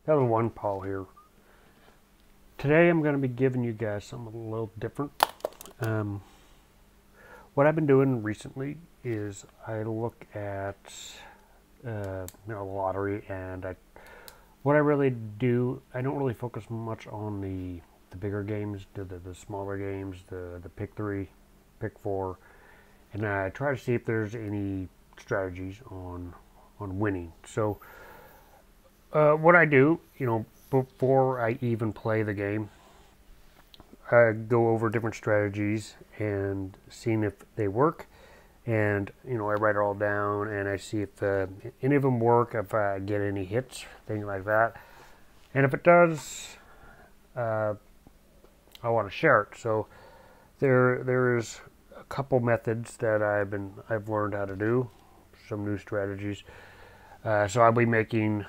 Hello, One Paul here. Today I'm going to be giving you guys something a little different. What I've been doing recently is I look at lottery, and what I really do, I don't really focus much on the bigger games, the smaller games, the pick 3, pick 4, and I try to see if there's any strategies on winning. So what I do, before I even play the game, I go over different strategies and seeing if they work. And, I write it all down and I see if any of them work, if I get any hits, things like that. And if it does, I want to share it. So there's a couple methods that I've learned how to do, some new strategies. So I'll be making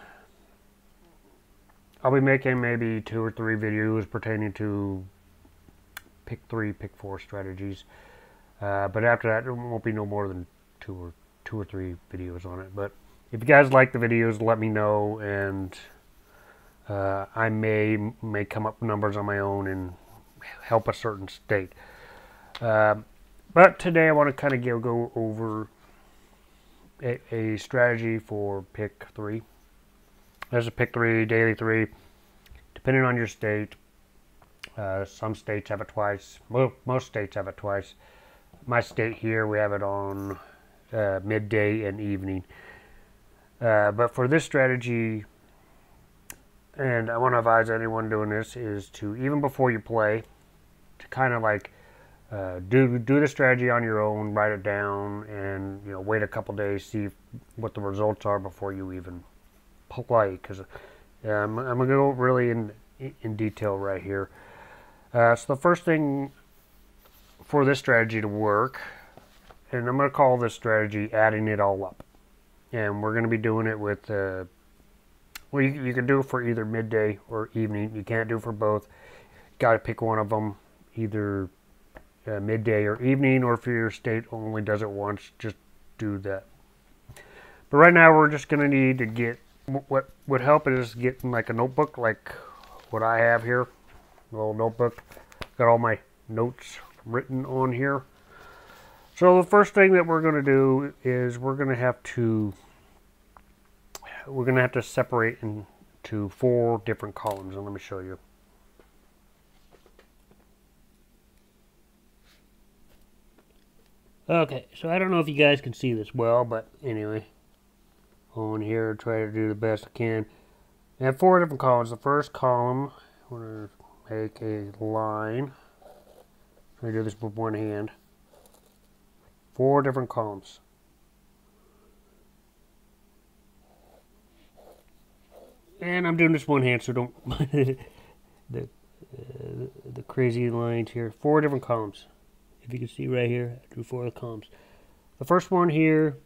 maybe 2 or 3 videos pertaining to pick 3, pick 4 strategies. But after that, there won't be no more than two or three videos on it. But if you guys like the videos, let me know, and I may come up with numbers on my own and help a certain state. But today I want to kind of go over a strategy for pick 3. There's a pick 3, daily 3, depending on your state. Some states have it twice. Most states have it twice. My state here, we have it on midday and evening. But for this strategy, and I want to advise anyone doing this, is to, even before you play, to kind of like do the strategy on your own, write it down, and wait a couple days, see what the results are before you even play. Because I'm gonna go really in detail right here. So the first thing for this strategy to work, and I'm going to call this strategy adding it all up. And we're going to be doing it with, well, you can do it for either midday or evening. You can't do it for both. Got to pick one of them, either midday or evening, or if your state only does it once, just do that. But right now we're just going to need to get, what would help is getting like a notebook like what I have here, a little notebook. Got all my notes written on here. So the first thing that we're going to do is we're going to have to separate into 4 different columns, and let me show you. Okay, so I don't know if you guys can see this well, but anyway, on here, try to do the best I can. I have 4 different columns. The first column, I'm going to make a line. I do this with one hand. 4 different columns. And I'm doing this one hand, so don't mind the crazy lines here. 4 different columns. If you can see right here, I drew 4 columns. The first one here,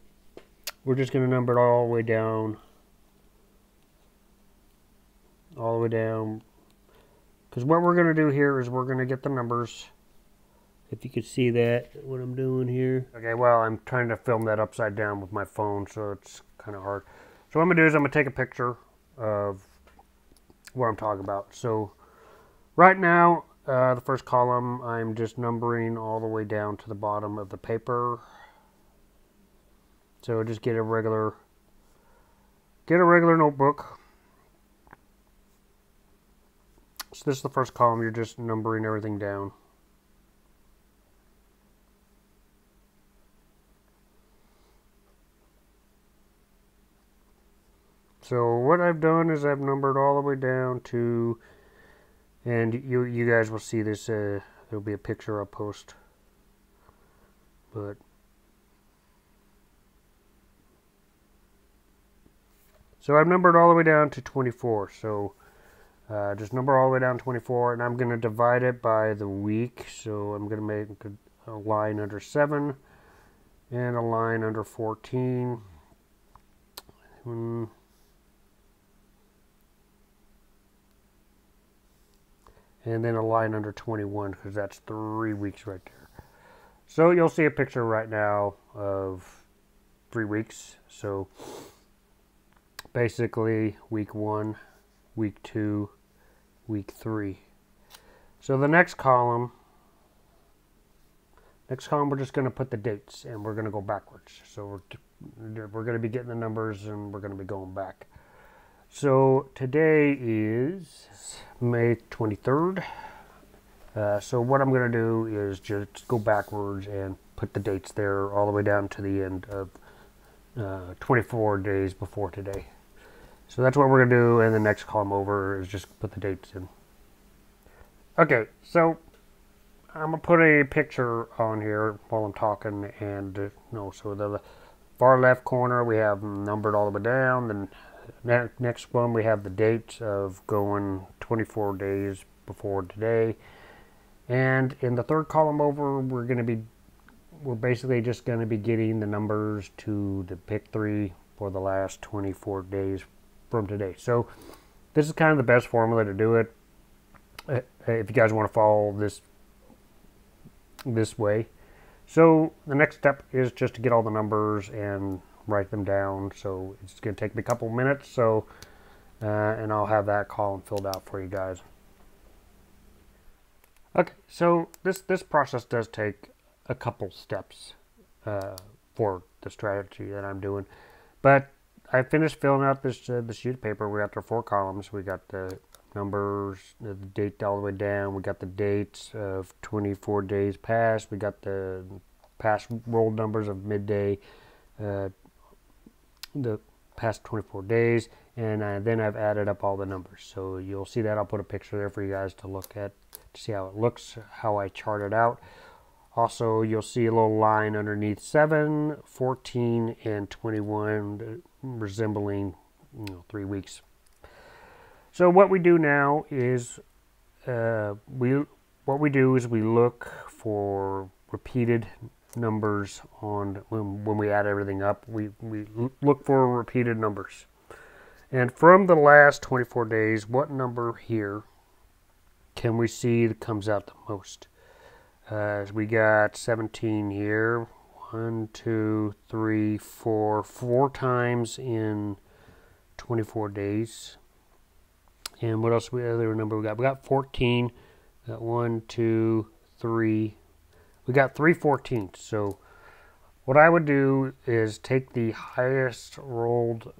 we're just going to number it all the way down. All the way down. Because what we're going to do here is we're going to get the numbers. If you can see that, what I'm doing here. Okay, well, I'm trying to film that upside down with my phone, so it's kind of hard. So what I'm going to do is I'm going to take a picture of what I'm talking about. So right now, the first column, I'm just numbering all the way down to the bottom of the paper. So just get a regular notebook. So this is the first column. You're just numbering everything down. So what I've done is I've numbered all the way down to, and you guys will see this, there'll be a picture I'll post. But so I've numbered all the way down to 24. So just number all the way down to 24, and I'm going to divide it by the week. So I'm going to make a line under 7 and a line under 14. And then a line under 21, because that's 3 weeks right there. So you'll see a picture right now of 3 weeks. So basically week 1 week 2, week 3. So the next column we're just going to put the dates, and we're going to go backwards. So we're going to be getting the numbers, and we're going to be going back. So today is May 23rd. So what I'm going to do is just go backwards and put the dates there all the way down to the end of 24 days before today. So that's what we're going to do, and the next column over is just put the dates in. Okay, so I'm going to put a picture on here while I'm talking, and so the far left corner we have numbered all the way down. Then next one we have the dates of going 24 days before today. And in the third column over, we're basically just going to be getting the numbers to the pick 3 for the last 24 days from today. So this is kind of the best formula to do it. If you guys want to follow this way. So the next step is just to get all the numbers and write them down. So it's going to take me a couple minutes. So and I'll have that column filled out for you guys. Okay, so this process does take a couple steps for the strategy that I'm doing, but I finished filling out this sheet of paper. We got our 4 columns. We got the numbers, the date all the way down. We got the dates of 24 days past. We got the past rolled numbers of midday, the past 24 days, and then I've added up all the numbers. So you'll see that. I'll put a picture there for you guys to look at, to see how it looks, how I chart it out. Also, you'll see a little line underneath 7, 14, and 21 resembling 3 weeks. So what we do now is we look for repeated numbers on when we add everything up. We look for repeated numbers. And from the last 24 days, what number here can we see that comes out the most? We got 17 here. 1, 2, 3, 4. 4 times in 24 days. And what else? Other number we got? We got 14. Got 1, 2, 3. We got 3 14ths. So what I would do is take the highest rolled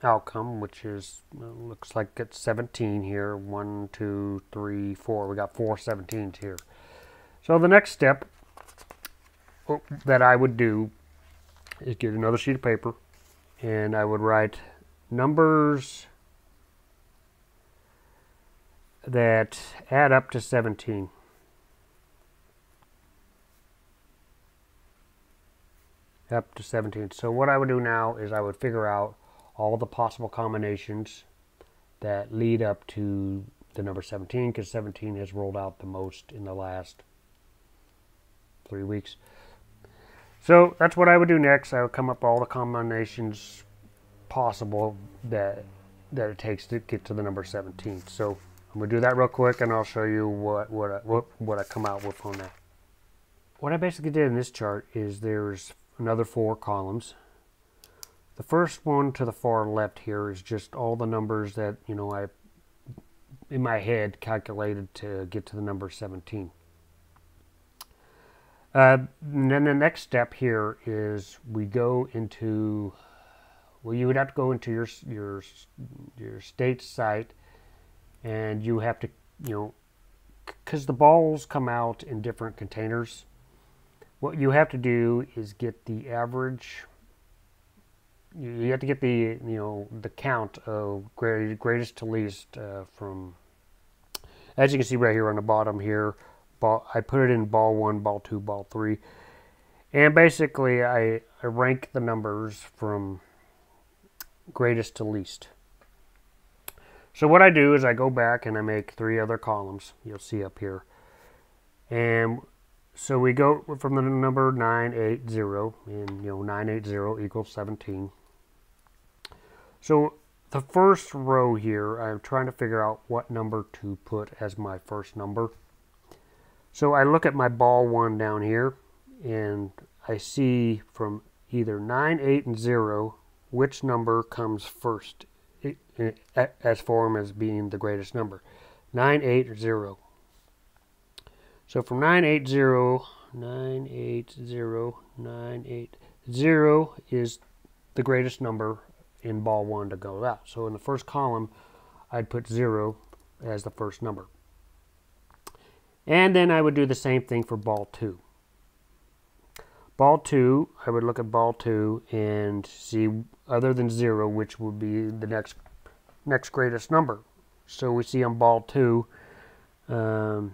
outcome, which is looks like it's 17 here. 1, 2, 3, 4. We got 4 17s here. So the next step that I would do is get another sheet of paper, and I would write numbers that add up to 17. Up to 17. So what I would do now is I would figure out all the possible combinations that lead up to the number 17, because 17 has rolled out the most in the last 3 weeks. So that's what I would do next. I would come up with all the combinations possible that it takes to get to the number 17. So I'm going to do that real quick, and I'll show you what I come out with on that. What I basically did in this chart is there's another 4 columns. The first one to the far left here is just all the numbers that I in my head calculated to get to the number 17. And then the next step here is we go into, well, you would have to go into your state site, and you have to, because the balls come out in different containers. What you have to do is get the average. You have to get the the count of greatest to least from. As you can see right here on the bottom here, I put it in ball 1, ball 2, ball 3, and basically I rank the numbers from greatest to least. So what I do is I go back and I make 3 other columns. You'll see up here, and so we go from the number 980, and 980 equals 17. So the first row here, I'm trying to figure out what number to put as my first number. So I look at my ball 1 down here, and I see from either 9, 8, and 0 which number comes first as form as being the greatest number. 980. So from 980 is the greatest number in ball 1 to go out. So in the first column, I'd put 0 as the first number. And then I would do the same thing for ball 2. Ball 2, I would look at ball 2 and see, other than 0, which would be the next greatest number. So we see on ball 2, so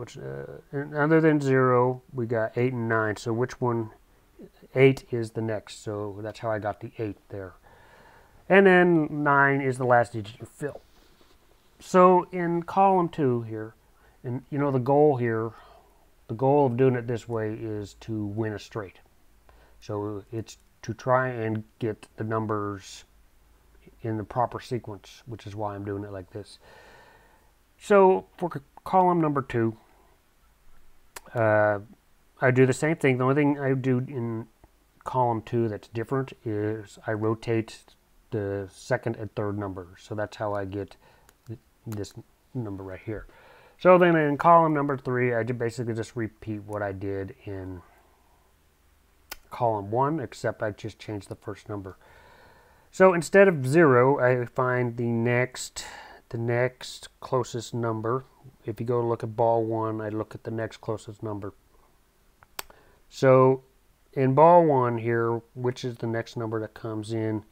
it's other than 0, we got 8 and 9. So which one? 8 is the next. So that's how I got the 8 there. And then 9 is the last digit you fill. So in column 2 here, and you know the goal here, the goal of doing it this way is to win a straight. So it's to try and get the numbers in the proper sequence, which is why I'm doing it like this. So for column number 2, I do the same thing. The only thing I do in column 2 that's different is I rotate the second and third numbers. So that's how I get this number right here. So then in column number 3, I basically just repeat what I did in column 1, except I just changed the first number. So instead of 0, I find the next closest number. If you go look at ball 1, I look at the next closest number. So in ball 1 here, which is the next number that comes in?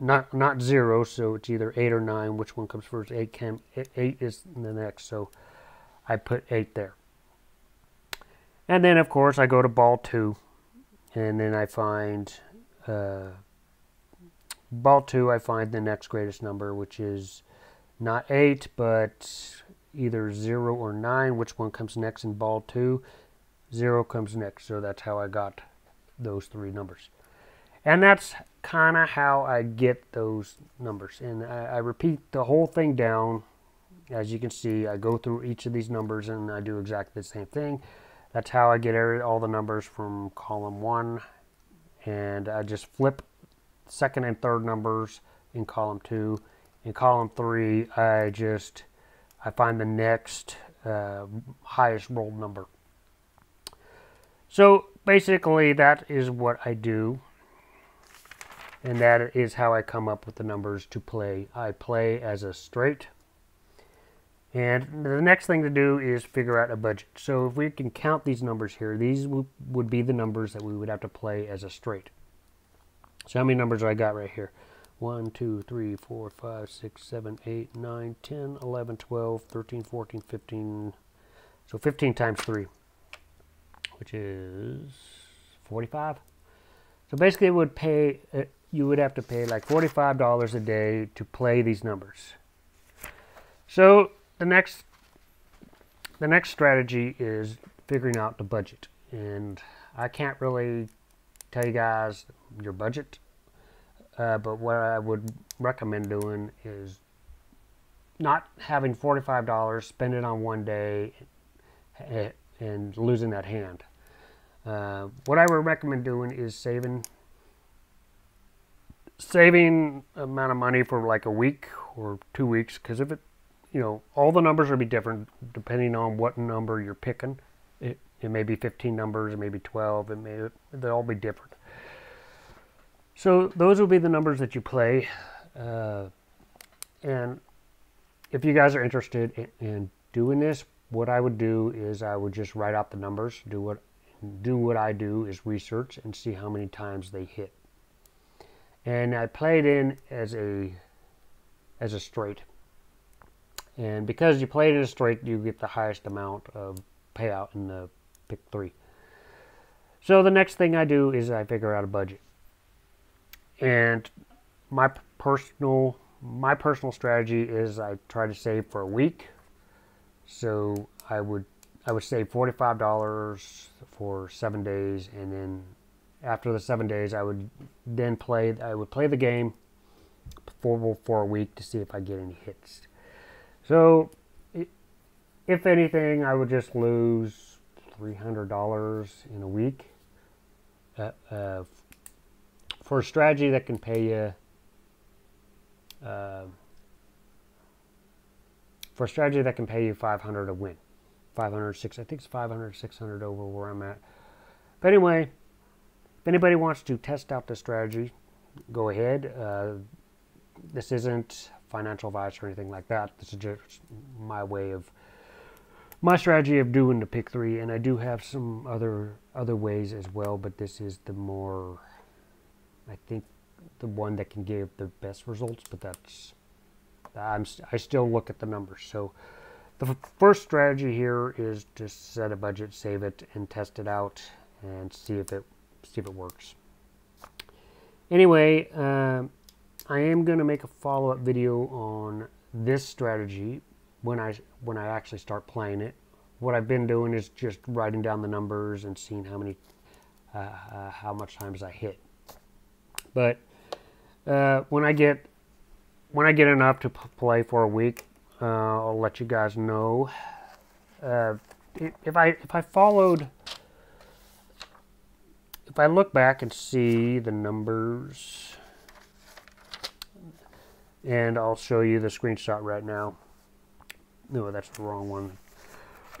Not 0, so it's either 8 or 9. Which one comes first? 8 is the next, so I put 8 there. And then, of course, I go to ball 2, and then I find ball 2. I find the next greatest number, which is not 8, but either 0 or 9. Which one comes next in ball 2? 0 comes next, so that's how I got those 3 numbers. And that's kind of how I get those numbers. And I repeat the whole thing down. As you can see, I go through each of these numbers and I do exactly the same thing. That's how I get all the numbers from column 1. And I just flip second and third numbers in column 2. In column 3, I find the next highest rolled number. So basically that is what I do. And that is how I come up with the numbers to play. I play as a straight. And the next thing to do is figure out a budget. So if we can count these numbers here, these would be the numbers that we would have to play as a straight. So how many numbers do I got right here? 1, 2, 3, 4, 5, 6, 7, 8, 9, 10, 11, 12, 13, 14, 15. So 15 times 3, which is 45. So basically it would pay... you would have to pay like $45 a day to play these numbers. So the next strategy is figuring out the budget. And I can't really tell you guys your budget, but what I would recommend doing is not having $45, spend it on one day, and losing that hand. What I would recommend doing is saving amount of money for like a week or 2 weeks, because if it, all the numbers will be different depending on what number you're picking. It may be 15 numbers, it may be 12, they'll all be different. So those will be the numbers that you play, and if you guys are interested in doing this, what I would do is I would just write out the numbers, do what I do is research and see how many times they hit. And I play it in as a straight. And because you play it in a straight, you get the highest amount of payout in the pick 3. So the next thing I do is I figure out a budget. And my personal strategy is I try to save for a week. So I would save $45 for 7 days, and then after the 7 days, I would play the game for a week to see if I get any hits. So, if anything, I would just lose $300 in a week for a strategy that can pay you for a strategy that can pay you 500 a win. 500, 600, I think it's 500, 600 over where I'm at. But anyway, if anybody wants to test out this strategy, go ahead. This isn't financial advice or anything like that. This is just my strategy of doing the pick three, and I do have some other ways as well, but this is the more, I think, the one that can give the best results. But I still look at the numbers. So the first strategy here is just set a budget, save it, and test it out, and see if it works. Anyway, I am going to make a follow-up video on this strategy when I actually start playing it. What I've been doing is just writing down the numbers and seeing how much times I hit. But when I get enough to play for a week, I'll let you guys know. If I look back and see the numbers, and I'll show you the screenshot right now. No, that's the wrong one.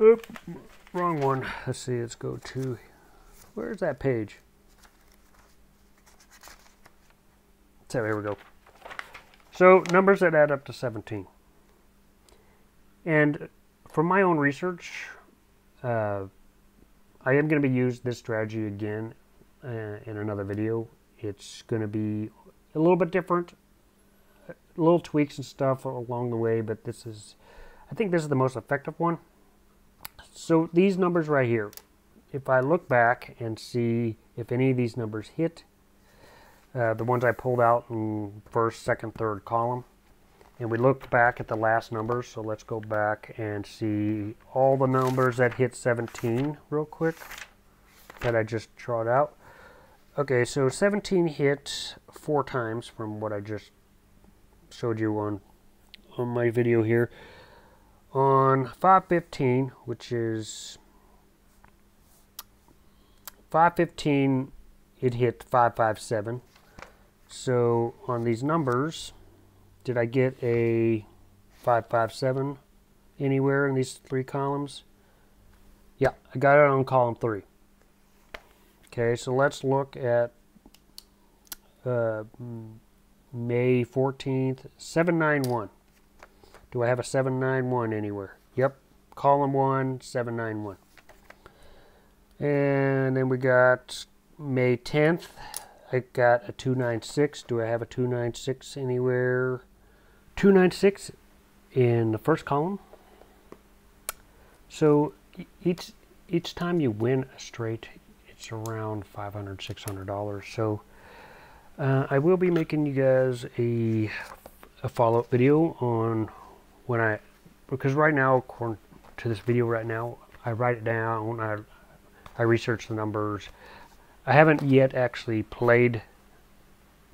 Oop, wrong one. Let's see, let's go to, where's that page? So here we go. So numbers that add up to 17. And from my own research, I am going to be using this strategy again in another video. It's going to be a little bit different, little tweaks and stuff along the way, but I think this is the most effective one. So these numbers right here, if I look back and see if any of these numbers hit, the ones I pulled out in first, second, third column, and we look back at the last numbers, so let's go back and see all the numbers that hit 17 real quick that I just trot out. Okay, so 17 hit 4 times from what I just showed you on my video here. On 515, which is 515, it hit 557. So on these numbers, did I get a 557 anywhere in these 3 columns? Yeah, I got it on column 3. Okay, so let's look at May 14th, 791. Do I have a 791 anywhere? Yep, column 1, 791. And then we got May 10th. I got a 296. Do I have a 296 anywhere? 296 in the first column. So each time you win a straight, it's around $500, $600. So I will be making you guys a follow-up video on because right now, according to this video right now, I write it down, I research the numbers. I haven't yet actually played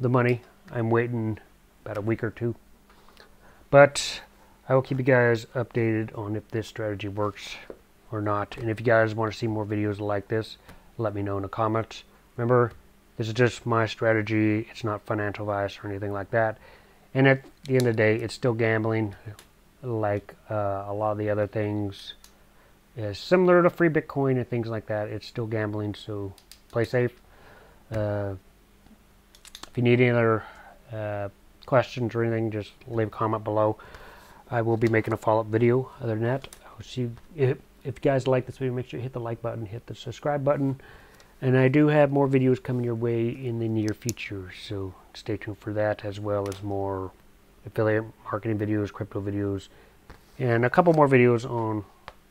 the money. I'm waiting about a week or 2. But I will keep you guys updated on if this strategy works or not. And if you guys want to see more videos like this, let me know in the comments. Remember, this is just my strategy. It's not financial advice or anything like that. And at the end of the day, it's still gambling, like a lot of the other things. Is similar to free Bitcoin and things like that. It's still gambling, so play safe. If you need any other questions or anything, just leave a comment below. I will be making a follow-up video. Other than that, I will see you. If you guys like this video, make sure you hit the like button, hit the subscribe button. And I do have more videos coming your way in the near future, so stay tuned for that, as well as more affiliate marketing videos, crypto videos, and a couple more videos on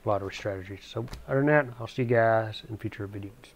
lottery strategies. So other than that, I'll see you guys in future videos.